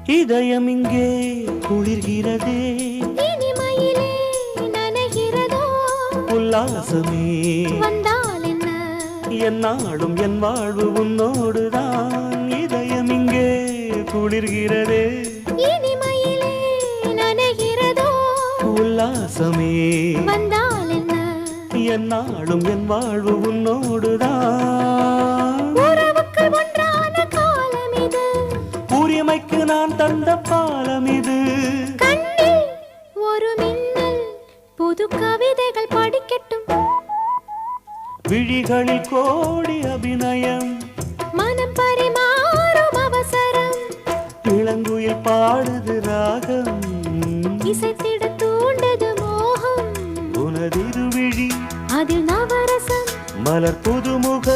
இதயம் இங்கே குளிர்கிறதே, இனிமையிலே நனைகிறதோ, உல்லாசமே வந்தால் என்ன, என்னாடும் என் வாழ்வு உன்னோடுதான். இதயம் இங்கே குளிர்கிறதே, இனிமையிலே நனைகிறதோ, உல்லாசமே வந்தால் என்ன, என்னாடும் என் வாழ்வு உன்னோடுதான். உறவுக்கு ஒன்றான காலம் இது, உரிமைக்கு நான் தந்த பாலம் இது. கண்ணில் ஒரு மின்னல், புது கவிதைகள் படிக்கட்டும். விழிகளில் கோடி அபிநயம், மனம் பரிமாறும் அவசரம், இளங்குயில் பாடுது ராகம், இசைத்திட தூண்டது மோகம். உனதிரு விழி அதில் நவரசம், மலர் புதுமுக